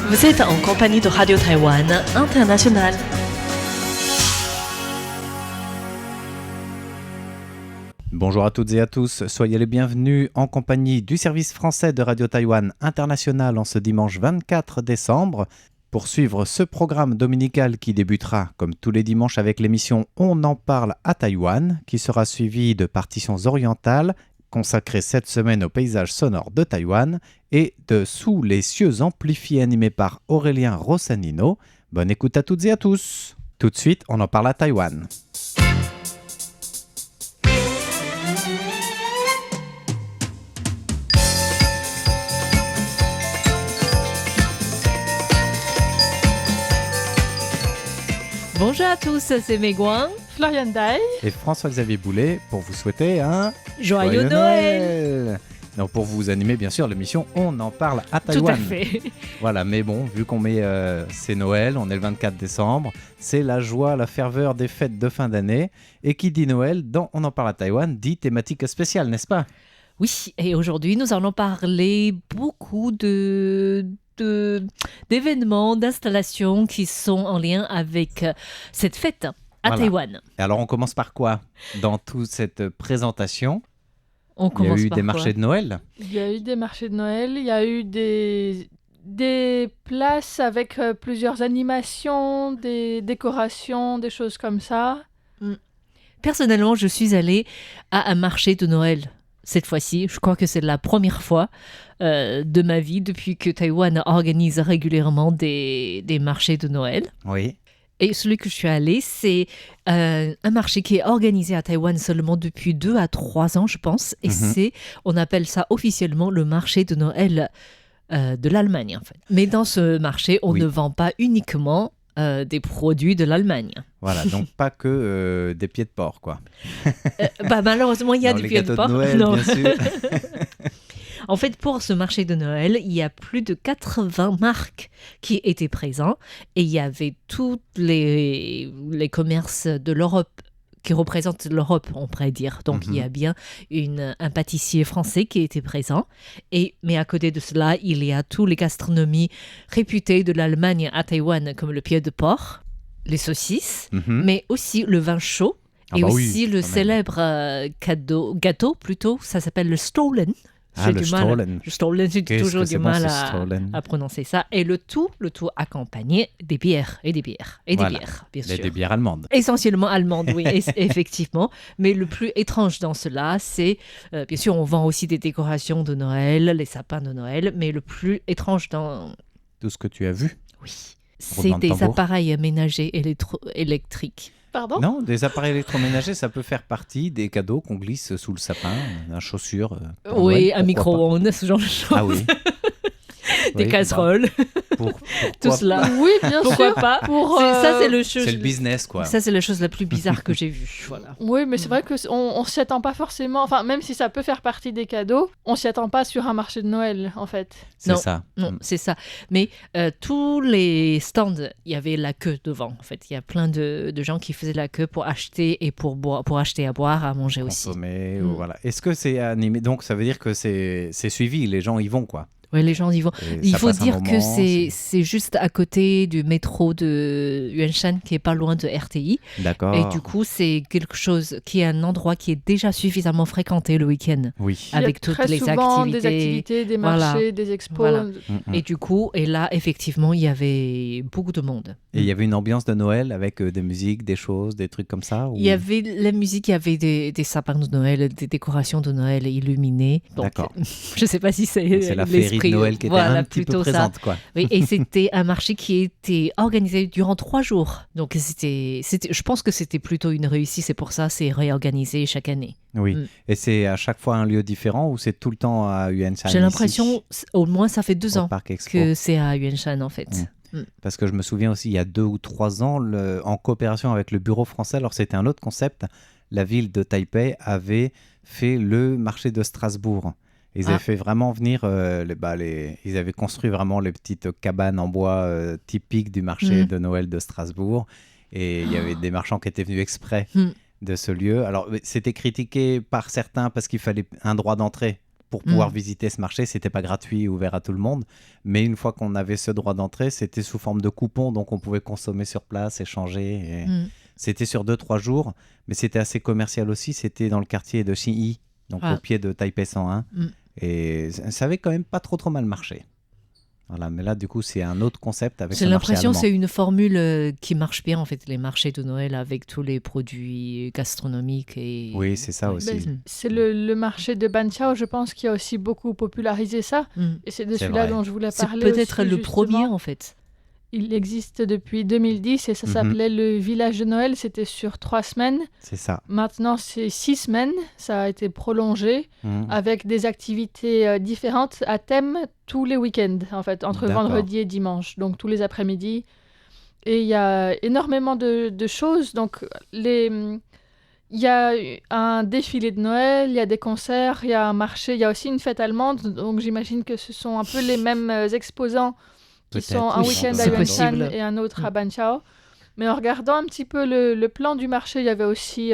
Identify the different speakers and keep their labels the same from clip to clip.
Speaker 1: Vous êtes en compagnie de Radio Taïwan International.
Speaker 2: Bonjour à toutes et à tous, soyez les bienvenus en compagnie du service français de Radio Taïwan International en ce dimanche 24 décembre pour suivre ce programme dominical qui débutera comme tous les dimanches avec l'émission On en parle à Taïwan qui sera suivie de partitions orientales consacrées cette semaine au paysage sonore de Taïwan et de Sous les cieux amplifiés animé par Aurélien Rossanino. Bonne écoute à toutes et à tous. Tout de suite, on en parle à Taïwan.
Speaker 1: Bonjour à tous, c'est Meguang.
Speaker 3: Florian Dai.
Speaker 2: Et François-Xavier Boulet pour vous souhaiter un
Speaker 1: Joyeux Noël.
Speaker 2: Donc pour vous animer bien sûr l'émission On en parle à Taïwan.
Speaker 1: Tout à fait.
Speaker 2: Voilà, mais bon, vu qu'on met c'est Noël, on est le 24 décembre, c'est la joie, la ferveur des fêtes de fin d'année. Et qui dit Noël dans On en parle à Taïwan dit thématique spéciale, n'est-ce pas?
Speaker 1: Oui, et aujourd'hui nous allons parler beaucoup d'événements, d'installations qui sont en lien avec cette fête à
Speaker 2: Voilà.
Speaker 1: Taïwan.
Speaker 2: Et alors on commence par quoi dans toute cette présentation?
Speaker 1: On
Speaker 2: Il y a
Speaker 1: commence
Speaker 2: eu
Speaker 1: par
Speaker 2: des
Speaker 1: quoi?
Speaker 2: marchés de Noël.
Speaker 3: Il y a eu des marchés de Noël, il y a eu des places avec plusieurs animations, des décorations, des choses comme ça.
Speaker 1: Personnellement, je suis allée à un marché de Noël. Cette fois-ci, je crois que c'est la première fois de ma vie depuis que Taïwan organise régulièrement des marchés de Noël.
Speaker 2: Oui.
Speaker 1: Et celui que je suis allée, c'est un marché qui est organisé à Taïwan seulement depuis 2 à 3 ans, je pense. Et on appelle ça officiellement le marché de Noël de l'Allemagne, en fait. Mais dans ce marché, on ne vend pas uniquement des produits de l'Allemagne.
Speaker 2: Voilà, donc pas que des pieds de porc, quoi.
Speaker 1: Malheureusement, il y a des pieds de porc.
Speaker 2: Noël,
Speaker 1: Non.
Speaker 2: bien sûr.
Speaker 1: En fait, pour ce marché de Noël, il y a plus de 80 marques qui étaient présentes et il y avait tous les commerces de l'Europe qui représentent l'Europe, on pourrait dire. Donc, il y a bien un pâtissier français qui était présent. Mais à côté de cela, il y a toutes les gastronomies réputées de l'Allemagne à Taïwan, comme le pied de porc, les saucisses, mais aussi le vin chaud et aussi le célèbre gâteau, plutôt, ça s'appelle le Stollen.
Speaker 2: Le Stollen.
Speaker 1: Le Stollen, j'ai toujours du mal
Speaker 2: Stollen
Speaker 1: à prononcer ça. Et le tout accompagné des bières et des bières et des bières, bien sûr.
Speaker 2: Des bières allemandes.
Speaker 1: Essentiellement allemandes, oui, effectivement. Mais le plus étrange dans cela, c'est, bien sûr, on vend aussi des décorations de Noël, les sapins de Noël, mais le plus étrange dans...
Speaker 2: Tout ce que tu as vu?
Speaker 1: Oui, c'est des appareils ménagers électriques.
Speaker 3: Pardon?
Speaker 2: Non, des appareils électroménagers, ça peut faire partie des cadeaux qu'on glisse sous le sapin, une chaussure.
Speaker 1: Oui, un micro-ondes, ce genre de choses.
Speaker 2: Ah oui.
Speaker 1: Des casseroles. Tout cela.
Speaker 3: Oui, bien
Speaker 1: Pourquoi
Speaker 3: sûr.
Speaker 1: pas. Ça, c'est
Speaker 2: c'est le business, quoi.
Speaker 1: Ça, c'est la chose la plus bizarre que j'ai vue. Voilà.
Speaker 3: Oui, mais c'est vrai qu'on s'y attend pas forcément. Enfin, même si ça peut faire partie des cadeaux, on s'y attend pas sur un marché de Noël, en fait.
Speaker 2: C'est ça.
Speaker 1: Non, c'est ça. Mais tous les stands, il y avait la queue devant. En fait, il y a plein de gens qui faisaient la queue pour acheter et pour acheter à boire, à manger aussi.
Speaker 2: Consommer, voilà. Est-ce que c'est animé? Donc, ça veut dire que c'est suivi. Les gens y vont, quoi.
Speaker 1: Oui, les gens y vont. Il faut dire que
Speaker 2: c'est
Speaker 1: c'est juste à côté du métro de Yuanshan, qui est pas loin de RTI.
Speaker 2: D'accord.
Speaker 1: Et du coup, c'est quelque chose qui est un endroit qui est déjà suffisamment fréquenté le week-end.
Speaker 2: Oui.
Speaker 1: Avec toutes les
Speaker 3: activités. Des activités, des marchés, des expos.
Speaker 1: Voilà. Et du coup, là, effectivement, il y avait beaucoup de monde.
Speaker 2: Et il y avait une ambiance de Noël avec des musiques, des choses, des trucs comme ça?
Speaker 1: Il y avait la musique, il y avait des sapins de Noël, des décorations de Noël illuminées. Donc,
Speaker 2: d'accord.
Speaker 1: Je ne sais pas si c'est
Speaker 2: la féerie de Noël qui était un petit peu présente, quoi.
Speaker 1: Oui, et c'était un marché qui était organisé durant 3 jours. Donc, je pense que c'était plutôt une réussite. C'est pour ça c'est réorganisé chaque année.
Speaker 2: Oui. Et c'est à chaque fois un lieu différent ou c'est tout le temps à Yuanshan?
Speaker 1: J'ai l'impression, au moins, ça fait 2 ans que c'est à Yuanshan, en fait.
Speaker 2: Parce que je me souviens aussi, il y a 2 ou 3 ans, en coopération avec le bureau français, alors c'était un autre concept, la ville de Taipei avait fait le marché de Strasbourg. Ils avaient fait vraiment venir, ils avaient construit vraiment les petites cabanes en bois typiques du marché de Noël de Strasbourg. Et il y avait des marchands qui étaient venus exprès de ce lieu. Alors, c'était critiqué par certains parce qu'il fallait un droit d'entrée pour pouvoir visiter ce marché. C'était pas gratuit, ouvert à tout le monde. Mais une fois qu'on avait ce droit d'entrée, c'était sous forme de coupon. Donc, on pouvait consommer sur place, échanger. Et c'était sur 2-3 jours. Mais c'était assez commercial aussi. C'était dans le quartier de Xinyi, donc au pied de Taipei 101. Et ça avait quand même pas trop mal marché. Voilà, mais là, du coup, c'est un autre concept avec
Speaker 1: J'ai
Speaker 2: ce marché
Speaker 1: l'impression que
Speaker 2: allemand.
Speaker 1: c'est une formule qui marche bien, en fait, les marchés de Noël avec tous les produits gastronomiques. Et...
Speaker 2: Oui, c'est ça aussi.
Speaker 3: C'est le marché de Banqiao, je pense, qui a aussi beaucoup popularisé ça. Et c'est de celui-là dont je voulais parler.
Speaker 1: C'est peut-être
Speaker 3: aussi,
Speaker 1: le
Speaker 3: justement.
Speaker 1: premier, en fait.
Speaker 3: Il existe depuis 2010 et ça s'appelait le village de Noël. C'était sur 3 semaines.
Speaker 2: C'est ça.
Speaker 3: Maintenant, c'est 6 semaines. Ça a été prolongé avec des activités différentes à thème tous les week-ends, en fait, entre vendredi et dimanche. Donc, tous les après-midi. Et il y a énormément de choses. Donc, il y a un défilé de Noël, il y a des concerts, il y a un marché, il y a aussi une fête allemande. Donc, j'imagine que ce sont un peu les mêmes exposants qui sont un week-end à Yuanshan et un autre à Banqiao. Mais en regardant un petit peu le plan du marché, il y avait aussi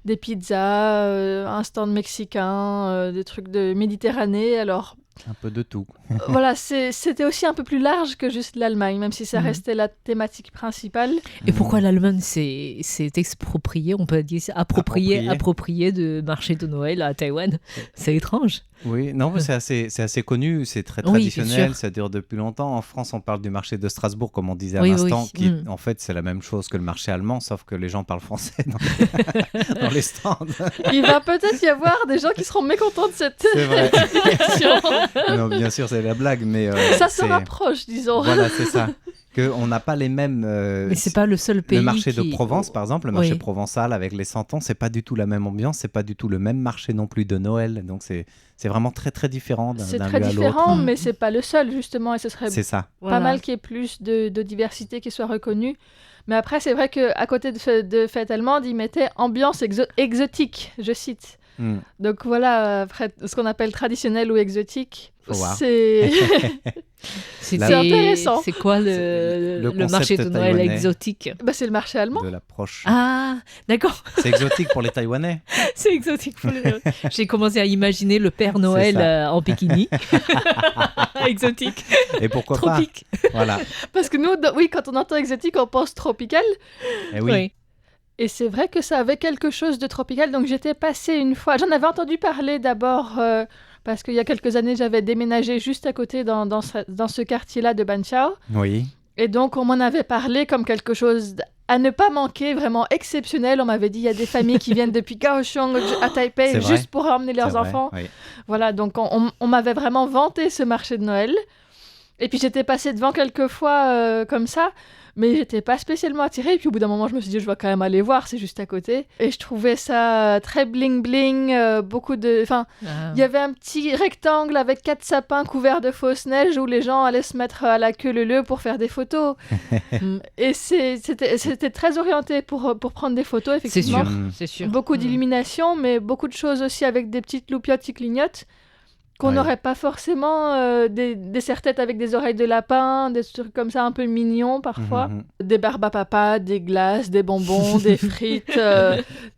Speaker 3: des pizzas, un stand mexicain, des trucs de Méditerranée. Alors,
Speaker 2: un peu de tout.
Speaker 3: Voilà, c'était aussi un peu plus large que juste l'Allemagne, même si ça restait la thématique principale.
Speaker 1: Et pourquoi l'Allemagne s'est expropriée, on peut dire appropriée de marché de Noël à Taïwan? C'est étrange.
Speaker 2: Oui, non, mais c'est assez connu, c'est très traditionnel, ça dure depuis longtemps. En France, on parle du marché de Strasbourg, comme on disait à l'instant, qui en fait, c'est la même chose que le marché allemand, sauf que les gens parlent français dans les stands.
Speaker 3: Il va peut-être y avoir des gens qui seront mécontents de cette
Speaker 2: explication. Non, bien sûr, c'est la blague, mais...
Speaker 3: ça se rapproche, disons.
Speaker 2: Voilà, c'est ça. Qu'on n'a pas les mêmes...
Speaker 1: mais c'est pas le seul pays.
Speaker 2: Le marché de Provence, par exemple, le marché provençal avec les santons, c'est pas du tout la même ambiance, c'est pas du tout le même marché non plus de Noël. Donc c'est vraiment très très différent d'un lieu à l'autre.
Speaker 3: C'est très différent, mais c'est pas le seul justement, et ce serait pas mal qu'il y ait plus de diversité qui soit reconnue. Mais après, c'est vrai qu'à côté de fête allemande, ils mettaient ambiance exotique, je cite. Donc voilà, après, ce qu'on appelle traditionnel ou exotique, c'est intéressant.
Speaker 1: C'est quoi le marché de Noël exotique?
Speaker 3: C'est le marché allemand.
Speaker 2: De l'approche.
Speaker 1: Ah, d'accord.
Speaker 2: C'est exotique pour les Taïwanais.
Speaker 1: C'est exotique pour les Taïwanais. J'ai commencé à imaginer le Père Noël en bikini. Exotique.
Speaker 2: Et pourquoi
Speaker 1: tropique.
Speaker 2: Pas voilà.
Speaker 3: Parce que nous, quand on entend exotique, on pense tropical.
Speaker 2: Et oui.
Speaker 3: Et c'est vrai que ça avait quelque chose de tropical. Donc j'étais passée une fois... J'en avais entendu parler d'abord... parce qu'il y a quelques années, j'avais déménagé juste à côté dans ce quartier-là de Banqiao.
Speaker 2: Oui.
Speaker 3: Et donc, on m'en avait parlé comme quelque chose à ne pas manquer, vraiment exceptionnel. On m'avait dit, il y a des familles qui viennent depuis Kaohsiung à Taipei juste pour emmener leurs enfants. Oui. Voilà, donc on m'avait vraiment vanté ce marché de Noël. Et puis, j'étais passée devant quelques fois comme ça. Mais j'étais pas spécialement attirée. Et puis au bout d'un moment, je me suis dit, je vais quand même aller voir, c'est juste à côté. Et je trouvais ça très bling-bling, beaucoup de... Enfin, il y avait un petit rectangle avec 4 sapins couverts de fausse neige où les gens allaient se mettre à la queue leu pour faire des photos. Et c'était très orienté pour prendre des photos, effectivement.
Speaker 1: C'est sûr.
Speaker 3: Beaucoup d'illumination, mais beaucoup de choses aussi avec des petites loupiottes qui clignotent. Qu'on n'aurait pas forcément des serre-têtes avec des oreilles de lapin, des trucs comme ça un peu mignons parfois. Des barbes à papa, des glaces, des bonbons, des frites,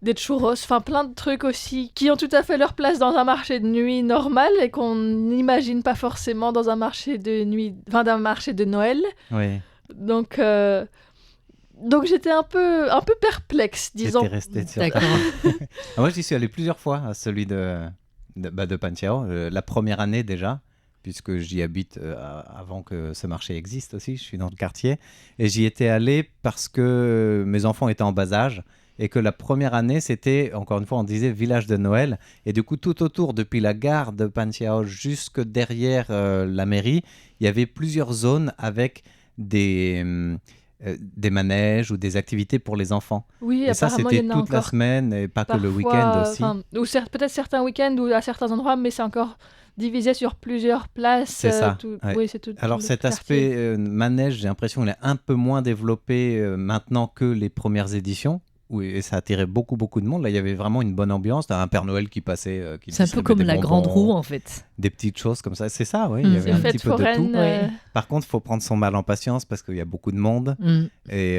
Speaker 3: des churros, enfin plein de trucs aussi qui ont tout à fait leur place dans un marché de nuit normal et qu'on n'imagine pas forcément dans un marché de nuit, enfin d'un marché de Noël.
Speaker 2: Oui.
Speaker 3: Donc j'étais un peu perplexe, disons.
Speaker 2: J'étais restée sur Moi, j'y suis allé plusieurs fois à celui de Banqiao, la première année déjà, puisque j'y habite avant que ce marché existe aussi, je suis dans le quartier, et j'y étais allé parce que mes enfants étaient en bas âge, et que la première année, c'était, encore une fois, on disait village de Noël, et du coup, tout autour, depuis la gare de Banqiao jusque derrière la mairie, il y avait plusieurs zones avec des manèges ou des activités pour les enfants.
Speaker 3: Oui,
Speaker 2: et ça, c'était toute la semaine et pas que le week-end aussi.
Speaker 3: Ou peut-être certains week-ends ou à certains endroits, mais c'est encore divisé sur plusieurs places.
Speaker 2: C'est ça.
Speaker 3: Oui, c'est tout.
Speaker 2: Alors cet aspect manège, j'ai l'impression qu'il est un peu moins développé maintenant que les premières éditions. Oui, et ça attirait beaucoup de monde. Là, il y avait vraiment une bonne ambiance. T'as un Père Noël qui passait.
Speaker 1: C'est un peu comme la grande roue, en fait.
Speaker 2: Des petites choses comme ça. C'est ça, oui. Il y avait un petit peu de tout. Par contre, il faut prendre son mal en patience parce qu'il y a beaucoup de monde. Et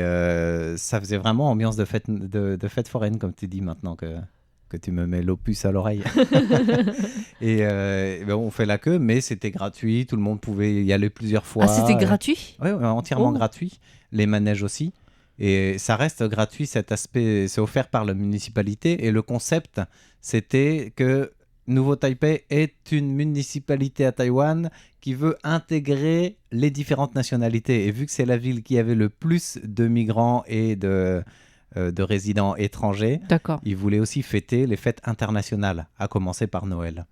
Speaker 2: ça faisait vraiment ambiance de fête foraine, comme tu dis maintenant que que tu me mets l'opus à l'oreille. Et on fait la queue, mais c'était gratuit. Tout le monde pouvait y aller plusieurs fois.
Speaker 1: Ah, c'était gratuit ?
Speaker 2: Oui, entièrement gratuit. Les manèges aussi. Et ça reste gratuit, cet aspect, c'est offert par la municipalité. Et le concept, c'était que Nouveau Taipei est une municipalité à Taïwan qui veut intégrer les différentes nationalités. Et vu que c'est la ville qui avait le plus de migrants et de résidents étrangers, ils voulaient aussi fêter les fêtes internationales, à commencer par Noël.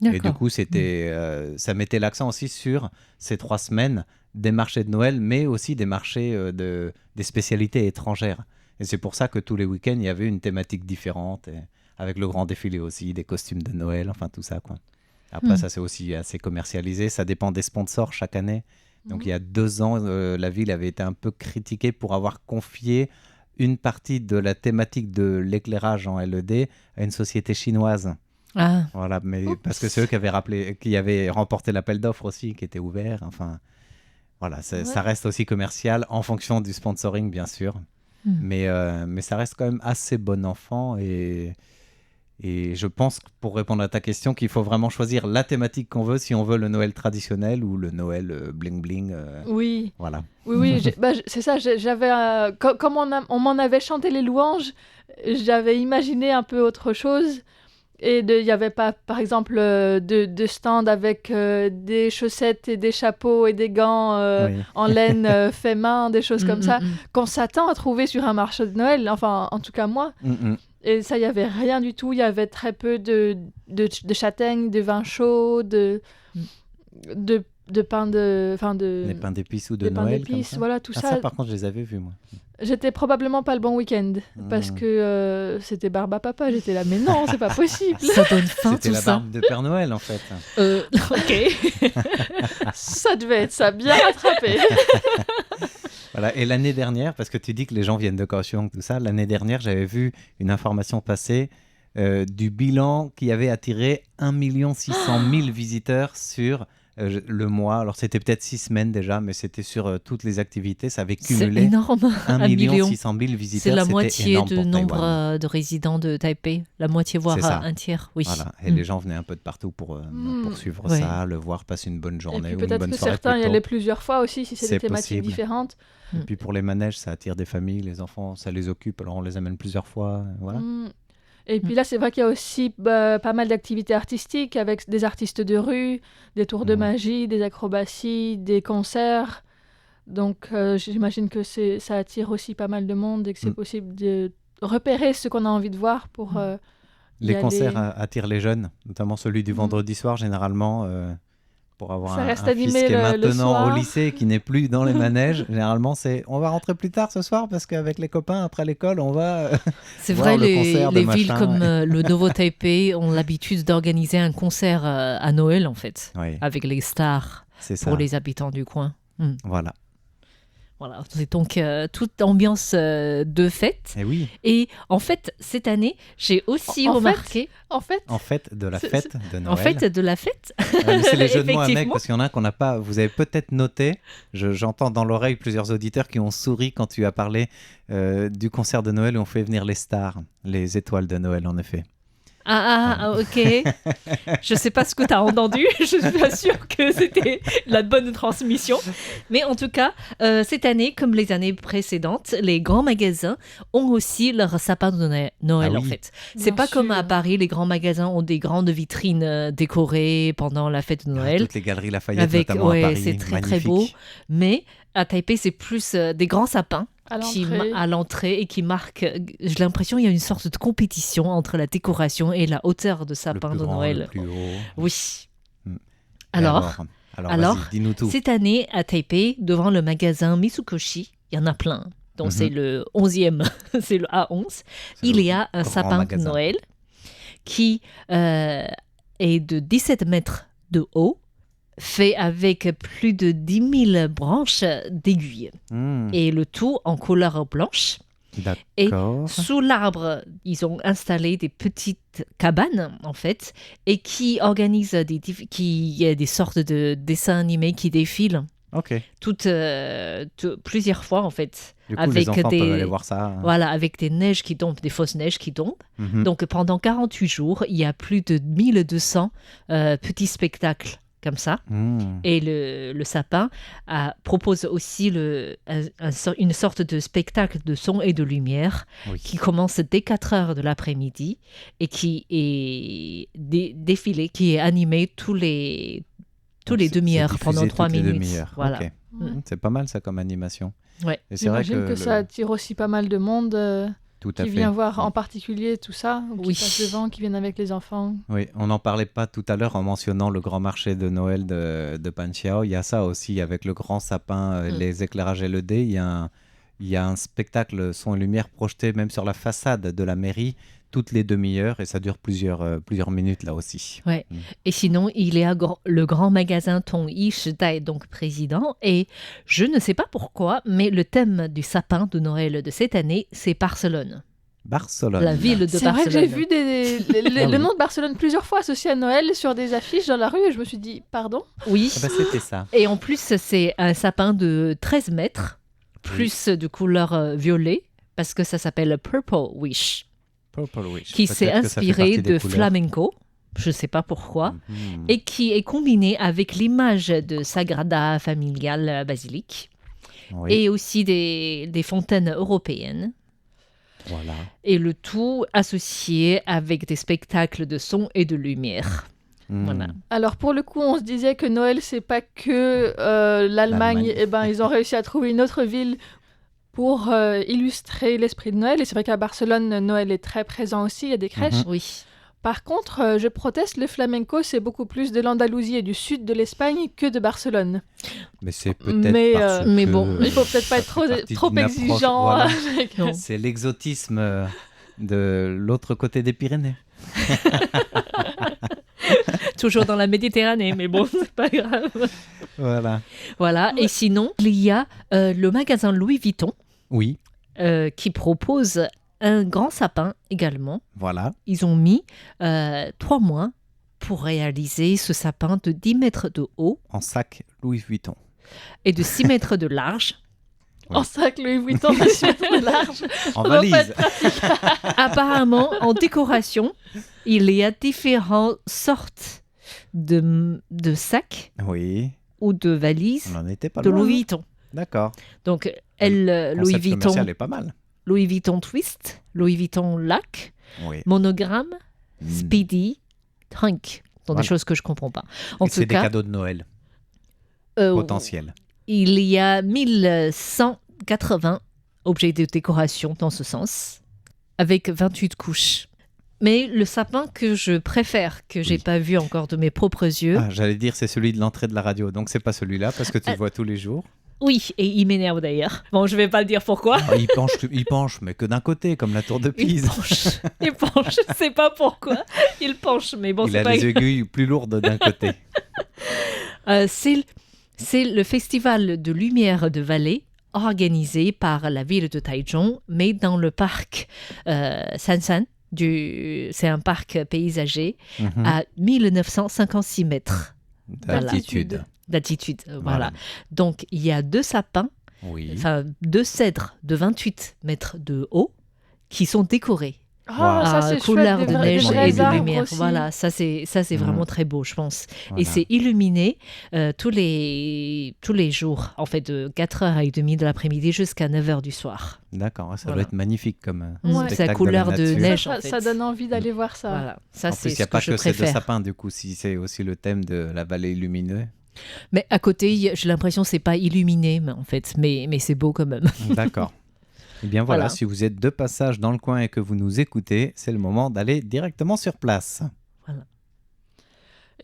Speaker 2: Et du coup, ça mettait l'accent aussi sur ces 3 semaines des marchés de Noël, mais aussi des marchés des spécialités étrangères. Et c'est pour ça que tous les week-ends, il y avait une thématique différente, avec le grand défilé aussi, des costumes de Noël, enfin tout ça, quoi. Après, ça c'est aussi assez commercialisé, ça dépend des sponsors chaque année. Donc il y a 2 ans, la ville avait été un peu critiquée pour avoir confié une partie de la thématique de l'éclairage en LED à une société chinoise.
Speaker 1: Ah.
Speaker 2: Voilà, mais parce que c'est eux qui avaient remporté l'appel d'offres aussi, qui était ouvert. Enfin, voilà, ça reste aussi commercial en fonction du sponsoring, bien sûr. Mais ça reste quand même assez bon enfant. Et je pense, pour répondre à ta question, qu'il faut vraiment choisir la thématique qu'on veut, si on veut le Noël traditionnel ou le Noël bling-bling.
Speaker 3: Oui.
Speaker 2: Voilà.
Speaker 3: Oui, c'est ça. J'avais, comme on m'en avait chanté les louanges, j'avais imaginé un peu autre chose. Et il n'y avait pas, par exemple, de stand avec des chaussettes et des chapeaux et des gants en laine fait main, des choses comme ça, qu'on s'attend à trouver sur un marché de Noël. Enfin, en tout cas, moi. Et ça, il n'y avait rien du tout. Il y avait très peu de châtaignes, de vin chaud, de pain
Speaker 2: des pains d'épices ou de Noël,
Speaker 3: comme ça. Voilà, tout ça.
Speaker 2: Ça, par contre, je les avais vus, moi.
Speaker 3: J'étais probablement pas le bon week-end parce que c'était barbe à papa. J'étais là, mais non, c'est pas possible.
Speaker 1: Ça donne faim,
Speaker 2: c'était
Speaker 1: tout
Speaker 2: la
Speaker 1: ça.
Speaker 2: barbe de Père Noël, en fait.
Speaker 3: Ok. Ça devait être ça, bien rattrapé.
Speaker 2: Voilà. Et l'année dernière, parce que tu dis que les gens viennent de Kaohsiung, tout ça, l'année dernière, j'avais vu une information passer du bilan qui avait attiré 1 600 000 visiteurs sur le mois. Alors, c'était peut-être 6 semaines déjà, mais c'était sur toutes les activités. Ça avait cumulé
Speaker 1: c'est énorme.
Speaker 2: 1 600 000 visiteurs.
Speaker 1: C'est la moitié
Speaker 2: du
Speaker 1: nombre de résidents de Taipei. La moitié, voire un tiers. Oui.
Speaker 2: Voilà. Et les gens venaient un peu de partout pour suivre ça, le voir, passer une bonne journée ou une bonne soirée.
Speaker 3: Peut-être que certains y allaient plusieurs fois aussi, si c'est des thématiques différentes.
Speaker 2: Et puis pour les manèges, ça attire des familles, les enfants, ça les occupe, alors on les amène plusieurs fois. Voilà.
Speaker 3: Et puis là, c'est vrai qu'il y a aussi pas mal d'activités artistiques avec des artistes de rue, des tours de magie, des acrobaties, des concerts. Donc j'imagine que ça attire aussi pas mal de monde et que c'est possible de repérer ce qu'on a envie de voir pour
Speaker 2: les concerts attirent les jeunes, notamment celui du vendredi soir, généralement. Pour avoir un fils qui est maintenant au lycée et qui n'est plus dans les manèges, généralement c'est on va rentrer plus tard ce soir parce qu'avec les copains après l'école on va
Speaker 1: c'est vrai, les villes comme le Nouveau Taipei ont l'habitude d'organiser un concert à Noël en fait, avec les stars pour les habitants du coin. Voilà, c'est donc toute ambiance de fête.
Speaker 2: Et oui.
Speaker 1: Et en fait, cette année, j'ai aussi remarqué...
Speaker 2: En fait, de la fête de Noël.
Speaker 1: En fait, de la fête.
Speaker 2: C'est les jeux de mots à mec, parce qu'il y en a qu'on n'a pas... Vous avez peut-être noté, j'entends dans l'oreille plusieurs auditeurs qui ont souri quand tu as parlé du concert de Noël où on fait venir les stars, les étoiles de Noël, en effet.
Speaker 1: Ok. Je sais pas ce que tu as entendu. Je suis pas sûre que c'était la bonne transmission. Mais en tout cas, cette année, comme les années précédentes, les grands magasins ont aussi leur sapin de Noël en fait. C'est pas comme à Paris, les grands magasins ont des grandes vitrines décorées pendant la fête de Noël.
Speaker 2: Toutes les galeries Lafayette, notamment à Paris.
Speaker 1: C'est très très beau. Mais à Taipei, c'est plus des grands sapins. À l'entrée et qui marque, j'ai l'impression qu'il y a une sorte de compétition entre la décoration et la hauteur de sapin de Noël.
Speaker 2: Le plus haut.
Speaker 1: Oui.
Speaker 2: Alors, dis-nous tout.
Speaker 1: Cette année à Taipei, devant le magasin Mitsukoshi, il y en a plein. Donc c'est le 11e, c'est le A11. Il y a un sapin de Noël qui est de 17 mètres de haut, fait avec plus de 10 000 branches d'aiguilles. Et le tout en couleur blanche.
Speaker 2: D'accord.
Speaker 1: Et sous l'arbre, ils ont installé des petites cabanes, en fait, et qui organisent des sortes de dessins animés qui défilent
Speaker 2: Ok.
Speaker 1: Plusieurs fois en fait.
Speaker 2: Du coup, les enfants peuvent aller voir ça.
Speaker 1: Voilà, avec des neiges qui tombent, des fausses neiges qui tombent.
Speaker 2: Mhm.
Speaker 1: Donc pendant 48 jours, il y a plus de 1200 petits spectacles comme ça. Et le sapin propose aussi une sorte de spectacle de son et de lumière qui commence dès 4 heures de l'après-midi et qui est défilé, qui est animé tous les demi-heures pendant 3 minutes. Voilà.
Speaker 2: Okay. C'est pas mal ça comme animation.
Speaker 1: Ouais.
Speaker 2: Et c'est vrai
Speaker 3: que ça attire aussi pas mal de monde qui vient voir en particulier tout ça, ou qui passe devant, qui viennent avec les enfants.
Speaker 2: Oui, on n'en parlait pas tout à l'heure en mentionnant le grand marché de Noël de Panxiao. Il y a ça aussi avec le grand sapin, les éclairages LED. Il y a un spectacle son et lumière projeté même sur la façade de la mairie toutes les demi-heures et ça dure plusieurs minutes là aussi.
Speaker 1: Ouais. Et sinon, il y a le grand magasin Tong Yi Shidai, donc président, et je ne sais pas pourquoi, mais le thème du sapin de Noël de cette année, c'est Barcelone.
Speaker 2: Barcelone.
Speaker 1: La ville de Barcelone.
Speaker 3: C'est vrai que j'ai vu le nom de Barcelone plusieurs fois associé à Noël sur des affiches dans la rue et je me suis dit, pardon ?
Speaker 1: Oui.
Speaker 2: C'était ça.
Speaker 1: Et en plus, c'est un sapin de 13 mètres, plus de couleur violet, parce que ça s'appelle Purple Wish. Qui s'est inspiré de flamenco, je ne sais pas pourquoi, et qui est combiné avec l'image de Sagrada Familia Basilique, et aussi des fontaines européennes.
Speaker 2: Voilà.
Speaker 1: Et le tout associé avec des spectacles de son et de lumière. Voilà.
Speaker 3: Alors pour le coup, on se disait que Noël, c'est pas que l'Allemagne. Eh ben, ils ont réussi à trouver une autre ville pour illustrer l'esprit de Noël. Et c'est vrai qu'à Barcelone, Noël est très présent aussi, il y a des crèches.
Speaker 1: Oui.
Speaker 3: Par contre, je proteste, le flamenco, c'est beaucoup plus de l'Andalousie et du sud de l'Espagne que de Barcelone.
Speaker 2: Mais c'est peut-être parce que...
Speaker 3: Mais bon, il faut peut-être pas être trop exigeant.
Speaker 2: Voilà. C'est l'exotisme de l'autre côté des Pyrénées.
Speaker 1: Toujours dans la Méditerranée, mais bon, c'est pas grave. Voilà. Et sinon, il y a le magasin Louis Vuitton.
Speaker 2: Oui.
Speaker 1: Qui propose un grand sapin également.
Speaker 2: Voilà.
Speaker 1: Ils ont mis 3 mois pour réaliser ce sapin de 10 mètres de haut.
Speaker 2: En sac Louis Vuitton.
Speaker 1: Et de 6 mètres de large.
Speaker 3: Oui. En sac Louis Vuitton de 6 mètres de large.
Speaker 2: En valise.
Speaker 1: Apparemment, en décoration, il y a différentes sortes de sacs ou de valises de Louis Vuitton.
Speaker 2: D'accord.
Speaker 1: Donc, Louis Vuitton
Speaker 2: commercial est pas mal.
Speaker 1: Louis Vuitton Twist, Louis Vuitton Lac, Monogramme, Speedy, Trunk. Des choses que je ne comprends pas.
Speaker 2: C'est des cadeaux de Noël potentiels.
Speaker 1: Il y a 1180 objets de décoration dans ce sens, avec 28 couches. Mais le sapin que je préfère, que j'ai pas vu encore de mes propres yeux...
Speaker 2: j'allais dire c'est celui de l'entrée de la radio, donc c'est pas celui-là, parce que tu le vois tous les jours.
Speaker 1: Oui, et il m'énerve d'ailleurs. Bon, je vais pas le dire pourquoi.
Speaker 2: Il penche, mais que d'un côté, comme la tour de Pise.
Speaker 1: Il penche, je sais pas pourquoi. Il penche, mais bon,
Speaker 2: c'est pas... Il a les aiguilles plus lourdes d'un côté.
Speaker 1: C'est le festival de lumière de Valais organisé par la ville de Taichung, mais dans le parc Sansan. C'est un parc paysager à 1956 mètres
Speaker 2: d'altitude.
Speaker 1: Voilà. Donc, il y a 2 sapins, 2 cèdres de 28 mètres de haut qui sont décorés.
Speaker 3: Ça c'est
Speaker 1: couleur
Speaker 3: chouette,
Speaker 1: de neige et de lumière.
Speaker 3: Aussi.
Speaker 1: Voilà, ça c'est vraiment très beau, je pense. Voilà. Et c'est illuminé tous les jours, en fait, de 4h30 de l'après-midi jusqu'à 9h du soir.
Speaker 2: D'accord, ça doit être magnifique comme
Speaker 1: spectacle. C'est la couleur de neige, en fait.
Speaker 3: Ça donne envie d'aller voir ça.
Speaker 1: Voilà. Ça,
Speaker 2: en plus, il n'y a pas que ces 2 sapins, du coup, si c'est aussi le thème de la vallée illuminée.
Speaker 1: Mais à côté, j'ai l'impression que ce n'est pas illuminé, en fait, mais c'est beau quand même.
Speaker 2: D'accord. Eh bien voilà, si vous êtes de passage dans le coin et que vous nous écoutez, c'est le moment d'aller directement sur place.
Speaker 1: Voilà.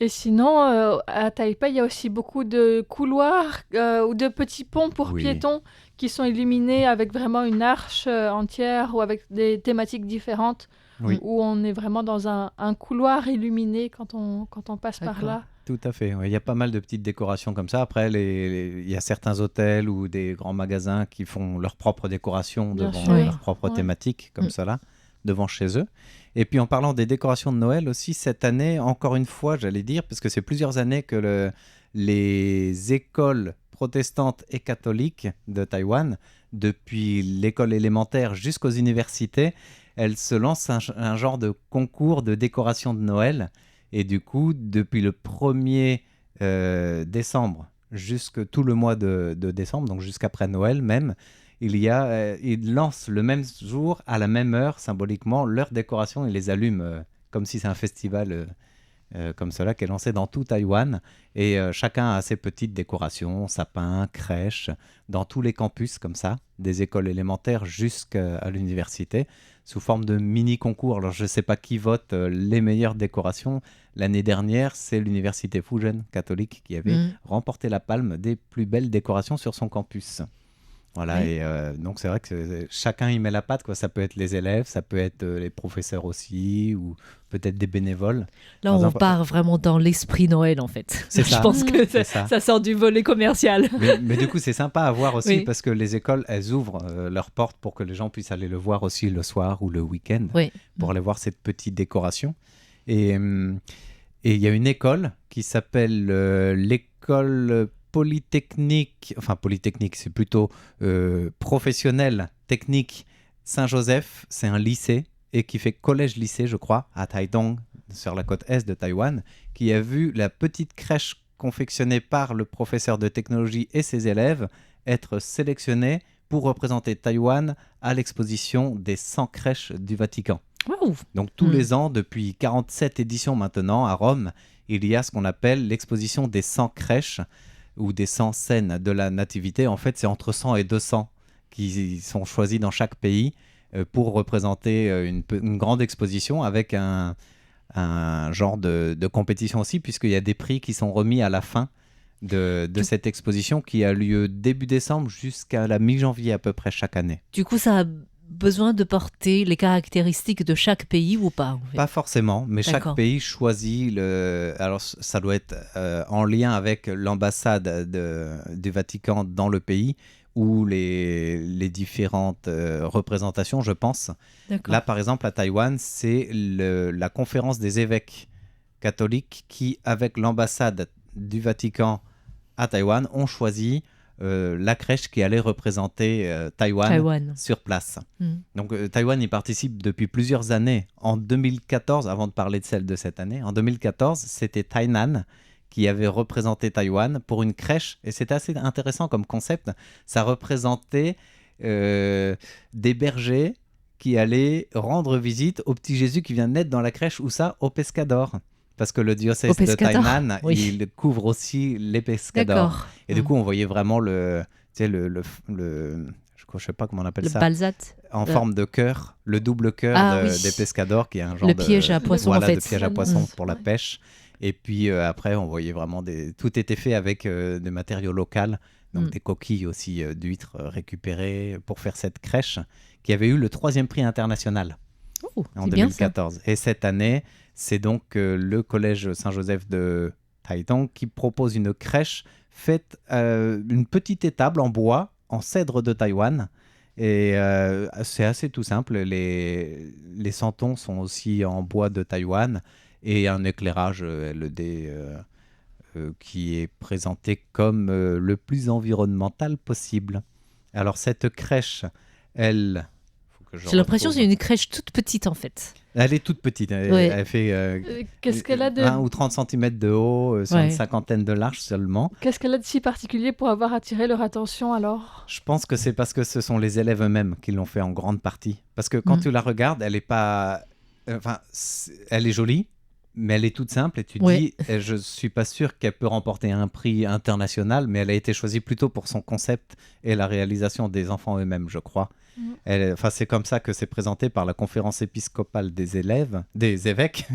Speaker 3: Et sinon, à Taipei, il y a aussi beaucoup de couloirs ou de petits ponts pour piétons qui sont illuminés avec vraiment une arche entière ou avec des thématiques différentes où on est vraiment dans un couloir illuminé quand on passe par là.
Speaker 2: Tout à fait. Il y a pas mal de petites décorations comme ça. Après, il y a certains hôtels ou des grands magasins qui font leur propre décoration devant leur propre thématique, comme ça là, devant chez eux. Et puis en parlant des décorations de Noël aussi, cette année, encore une fois, j'allais dire, parce que c'est plusieurs années que les écoles protestantes et catholiques de Taïwan, depuis l'école élémentaire jusqu'aux universités, elles se lancent un genre de concours de décoration de Noël. Et du coup, depuis le 1er décembre jusque tout le mois de décembre, donc jusqu'après Noël même, ils lancent le même jour, à la même heure, symboliquement, leur décoration. Ils les allument comme si c'est un festival comme cela qui est lancé dans tout Taïwan. Et chacun a ses petites décorations, sapins, crèches, dans tous les campus comme ça, des écoles élémentaires jusqu'à l'université, sous forme de mini-concours. Alors je ne sais pas qui vote les meilleures décorations. L'année dernière, c'est l'université Fujian catholique qui avait remporté la palme des plus belles décorations sur son campus. Voilà, oui. Et donc c'est vrai que chacun y met la patte, quoi. Ça peut être les élèves, ça peut être les professeurs aussi, ou peut-être des bénévoles.
Speaker 1: Là, on part vraiment dans l'esprit Noël, en fait.
Speaker 2: C'est ça.
Speaker 1: Je pense que ça sort du volet commercial.
Speaker 2: Mais du coup, c'est sympa à voir aussi, parce que les écoles, elles ouvrent leurs portes pour que les gens puissent aller le voir aussi le soir ou le week-end, pour aller voir cette petite décoration. Et il y a une école qui s'appelle l'école Polytechnique, c'est plutôt professionnel, technique Saint-Joseph, c'est un lycée, et qui fait collège-lycée, je crois, à Taitung, sur la côte est de Taïwan, qui a vu la petite crèche confectionnée par le professeur de technologie et ses élèves être sélectionnée pour représenter Taïwan à l'exposition des 100 crèches du Vatican.
Speaker 1: Wow.
Speaker 2: Donc tous les ans, depuis 47 éditions maintenant, à Rome, il y a ce qu'on appelle l'exposition des 100 crèches, ou des 100 scènes de la nativité. En fait, c'est entre 100 et 200 qui sont choisis dans chaque pays pour représenter une grande exposition avec un genre de compétition aussi, puisqu'il y a des prix qui sont remis à la fin de cette exposition qui a lieu début décembre jusqu'à la mi-janvier à peu près chaque année.
Speaker 1: Du coup, ça a besoin de porter les caractéristiques de chaque pays ou pas, en fait?
Speaker 2: Pas forcément, mais chaque pays choisit alors ça doit être en lien avec l'ambassade du Vatican dans le pays ou les différentes représentations, je pense. Là, par exemple, à Taïwan, c'est la conférence des évêques catholiques qui, avec l'ambassade du Vatican à Taïwan, ont choisi la crèche qui allait représenter Taïwan sur place. Donc Taïwan y participe depuis plusieurs années. En 2014, avant de parler de celle de cette année, en 2014, c'était Tainan qui avait représenté Taïwan pour une crèche. Et c'était assez intéressant comme concept. Ça représentait des bergers qui allaient rendre visite au petit Jésus qui vient de naître dans la crèche. Où ça? Au Pescador. Parce que le diocèse de Tainan, il couvre aussi les pescadors. Et du coup, on voyait vraiment je ne sais pas comment on appelle ça.
Speaker 1: Le balsat.
Speaker 2: En forme de cœur, le double cœur des pescadors, qui est un genre
Speaker 1: le piège à poisson,
Speaker 2: voilà,
Speaker 1: en fait.
Speaker 2: de piège à poisson pour la pêche. Et puis après, on voyait vraiment tout était fait avec des matériaux locaux, donc des coquilles aussi d'huîtres récupérées pour faire cette crèche, qui avait eu le 3e prix international en 2014. Et cette année, c'est donc le collège Saint-Joseph de Taitung qui propose une crèche faite une petite étable en bois, en cèdre de Taïwan. Et c'est assez tout simple. Les santons sont aussi en bois de Taïwan et un éclairage LED qui est présenté comme le plus environnemental possible. Alors cette crèche, elle...
Speaker 1: J'ai l'impression que c'est une crèche toute petite en fait.
Speaker 2: Elle est toute petite. Elle fait
Speaker 3: qu'est-ce qu'elle a de...
Speaker 2: 20 ou 30 cm de haut, sur une cinquantaine de large seulement.
Speaker 3: Qu'est-ce qu'elle a de si particulier pour avoir attiré leur attention alors?
Speaker 2: Je pense que c'est parce que ce sont les élèves eux-mêmes qui l'ont fait en grande partie. Parce que quand tu la regardes, elle est pas... elle est jolie, mais elle est toute simple. Et tu dis, je ne suis pas sûr qu'elle peut remporter un prix international, mais elle a été choisie plutôt pour son concept et la réalisation des enfants eux-mêmes, je crois. C'est comme ça que c'est présenté par la conférence épiscopale des évêques.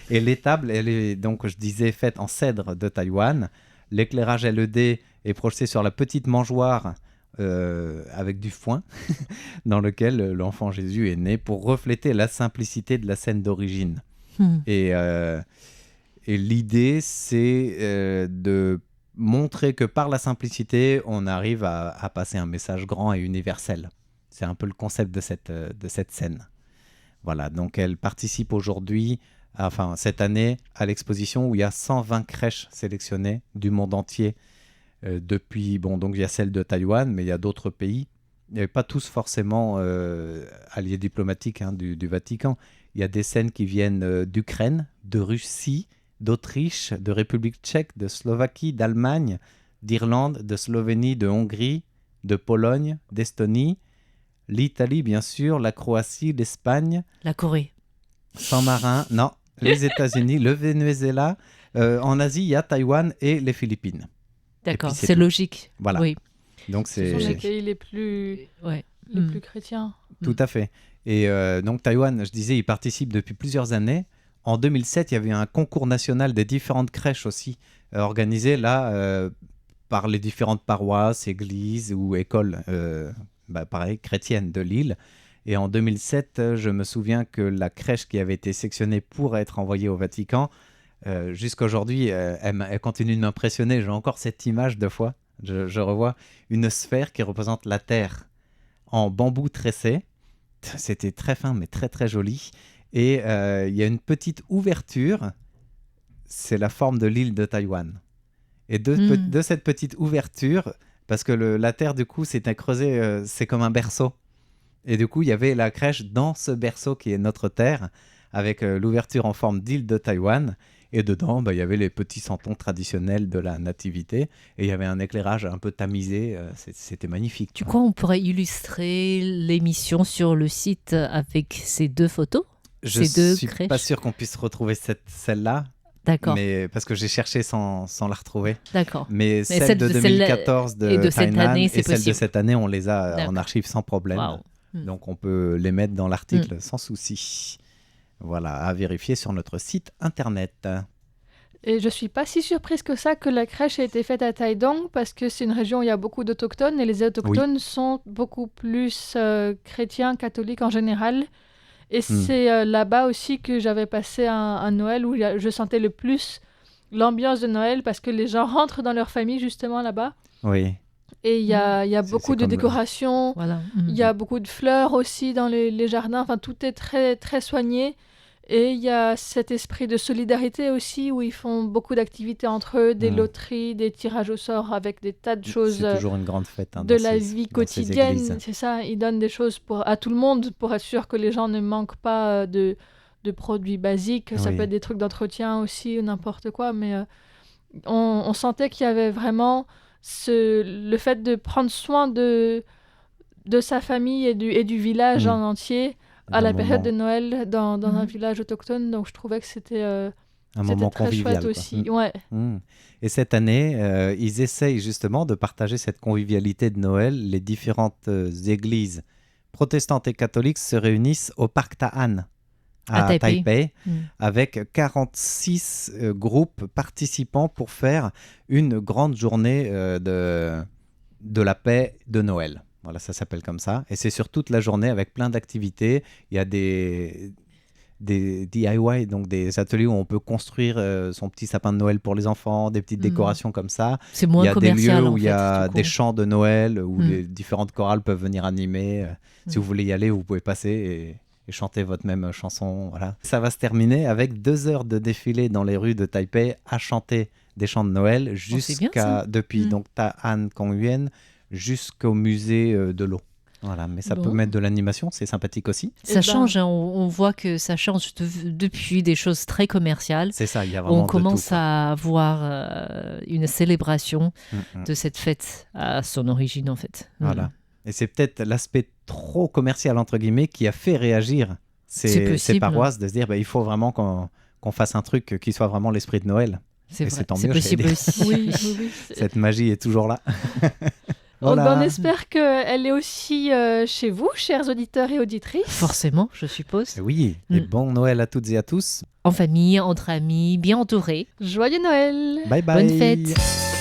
Speaker 2: Et l'étable, elle est donc, je disais, faite en cèdre de Taïwan. L'éclairage LED est projeté sur la petite mangeoire avec du foin dans lequel l'enfant Jésus est né pour refléter la simplicité de la scène d'origine. Et l'idée, c'est de montrer que par la simplicité, on arrive à passer un message grand et universel. C'est un peu le concept de cette scène. Voilà, donc elle participe aujourd'hui, cette année, à l'exposition où il y a 120 crèches sélectionnées du monde entier Depuis, donc il y a celle de Taïwan, mais il y a d'autres pays. Il n'y avait pas tous forcément alliés diplomatiques du Vatican. Il y a des scènes qui viennent d'Ukraine, de Russie, d'Autriche, de République tchèque, de Slovaquie, d'Allemagne, d'Irlande, de Slovénie, de Hongrie, de Pologne, d'Estonie, l'Italie bien sûr, la Croatie, l'Espagne.
Speaker 1: La Corée.
Speaker 2: San Marin, non, les États-Unis, le Venezuela. En Asie, il y a Taïwan et les Philippines.
Speaker 1: D'accord,
Speaker 2: puis,
Speaker 1: c'est logique.
Speaker 2: Voilà.
Speaker 1: Oui.
Speaker 2: Donc,
Speaker 3: ce sont les pays les plus chrétiens.
Speaker 2: Tout à fait. Et donc Taïwan, je disais, il participe depuis plusieurs années. En 2007, il y avait un concours national des différentes crèches aussi, organisé là par les différentes paroisses, églises ou écoles, pareil, chrétiennes de l'île. Et en 2007, je me souviens que la crèche qui avait été sélectionnée pour être envoyée au Vatican, jusqu'à aujourd'hui, elle continue de m'impressionner. J'ai encore cette image de fois. Je revois une sphère qui représente la terre en bambou tressé. C'était très fin, mais très très joli. Et il y a une petite ouverture. C'est la forme de l'île de Taïwan. Et de cette petite ouverture, parce que la terre, du coup, c'était creusée, c'est comme un berceau. Et du coup, il y avait la crèche dans ce berceau qui est notre terre, avec l'ouverture en forme d'île de Taïwan. Et dedans, il y avait les petits santons traditionnels de la nativité. Et il y avait un éclairage un peu tamisé. C'était magnifique.
Speaker 1: Tu crois qu'on pourrait illustrer l'émission sur le site avec ces deux photos?
Speaker 2: Je ne suis pas sûr qu'on puisse retrouver celle-là.
Speaker 1: D'accord.
Speaker 2: Mais, parce que j'ai cherché sans la retrouver.
Speaker 1: D'accord.
Speaker 2: Mais celle de 2014 de Tainan et celle de cette année, on les a en archive sans problème.
Speaker 1: Wow.
Speaker 2: Donc on peut les mettre dans l'article sans souci. Voilà, à vérifier sur notre site internet.
Speaker 3: Et je ne suis pas si surprise que ça que la crèche ait été faite à Taidong, parce que c'est une région où il y a beaucoup d'autochtones, et les autochtones sont beaucoup plus chrétiens, catholiques en général. Et c'est là-bas aussi que j'avais passé un Noël où je sentais le plus l'ambiance de Noël, parce que les gens rentrent dans leur famille justement là-bas.
Speaker 2: Oui.
Speaker 3: Et il y a beaucoup de décorations,
Speaker 1: Voilà.
Speaker 3: Il y a beaucoup de fleurs aussi dans les jardins, enfin tout est très, très soigné. Et il y a cet esprit de solidarité aussi, où ils font beaucoup d'activités entre eux, des loteries, des tirages au sort avec des tas de choses.
Speaker 2: C'est toujours une grande fête.
Speaker 3: De la vie quotidienne, c'est ça. Ils donnent des choses à tout le monde pour être sûr que les gens ne manquent pas de produits basiques. Ça peut être des trucs d'entretien aussi, ou n'importe quoi. Mais on sentait qu'il y avait vraiment le fait de prendre soin de sa famille et du village en entier à la période de Noël dans un village autochtone. Donc je trouvais que c'était
Speaker 2: un moment
Speaker 3: très
Speaker 2: convivial,
Speaker 3: chouette aussi. Ouais.
Speaker 2: Et cette année, ils essayent justement de partager cette convivialité de Noël. Les différentes églises protestantes et catholiques se réunissent au parc Ta'an à Taipei avec 46 groupes participants pour faire une grande journée de la paix de Noël. Voilà, ça s'appelle comme ça. Et c'est sur toute la journée avec plein d'activités. Il y a des DIY, donc des ateliers où on peut construire son petit sapin de Noël pour les enfants, des petites décorations comme ça.
Speaker 1: C'est moins commercial.
Speaker 2: Il y a des lieux où il y a des chants de Noël, où les différentes chorales peuvent venir animer. Si vous voulez y aller, vous pouvez passer et chanter votre même chanson. Voilà. Ça va se terminer avec 2 heures de défilé dans les rues de Taipei à chanter des chants de Noël depuis donc Ta'an Kongyuan jusqu'au musée de l'eau. Voilà, mais ça peut mettre de l'animation, c'est sympathique aussi.
Speaker 1: Ça change, hein, on voit que ça change depuis des choses très commerciales.
Speaker 2: C'est ça, il y a vraiment
Speaker 1: on commence à avoir une célébration de cette fête à son origine en fait.
Speaker 2: Voilà. Et c'est peut-être l'aspect trop commercial entre guillemets qui a fait réagir ces paroisses de se dire il faut vraiment qu'on fasse un truc qui soit vraiment l'esprit de Noël.
Speaker 1: C'est vrai,
Speaker 2: c'est
Speaker 1: possible aussi.
Speaker 3: Oui.
Speaker 2: Cette magie est toujours là.
Speaker 3: Voilà. On espère qu'elle est aussi chez vous, chers auditeurs et auditrices.
Speaker 1: Forcément, je suppose.
Speaker 2: Oui, et bon Noël à toutes et à tous.
Speaker 1: En famille, entre amis, bien entourés.
Speaker 3: Joyeux Noël.
Speaker 2: Bye bye.
Speaker 1: Bonne fête.